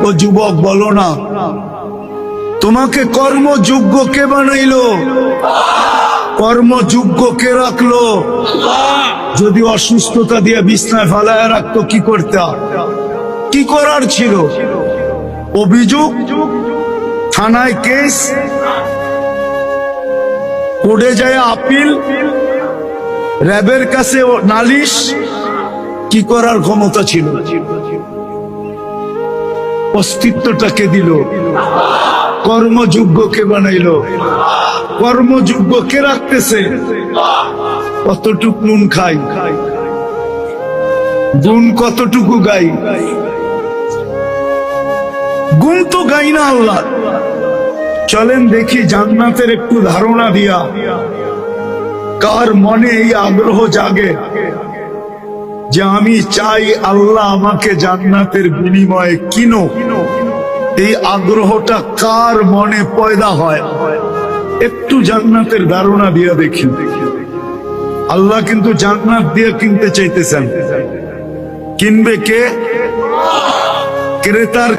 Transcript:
ও যুবক বলো না, তোমাকে কর্মযোগ্য কে বানাইলো? কর্মযোগ্য কে রাখলো? যদি অসুস্থতা দিয়ে বিছনায় ফেলায় রাখতো কি করতে? কি করার ছিল? অভিযোগ, থানায় কেস, কোর্টে যায় আপিল, র্যাবের কাছে নালিশ, কি করার ক্ষমতা ছিল? অস্তিত্বটাকে দিল। কর্মযোগ্যকে বানাইলো। কর্মযোগ্য কে রাখতেছে? কতটুক নুন খাই, গুণ কতটুকু গাই? গুণ তো গাই না আল্লাহ। চলেন দেখি জান্নাতের একটু ধারণা দিয়া কার মনে এই আগ্রহ জাগে যে আমি চাই আল্লাহ আমাকে জান্নাতের বিনিময়ে কিনো। এই আগ্রহটা কার মনে পয়দা হয়? একটু জান্নাতের ধারণা দিয়া দেখি। আল্লাহ কিন্তু জান্নাত দিয়ে কিনতে চাইতেছেন। কিনবে কে? ক্রেতার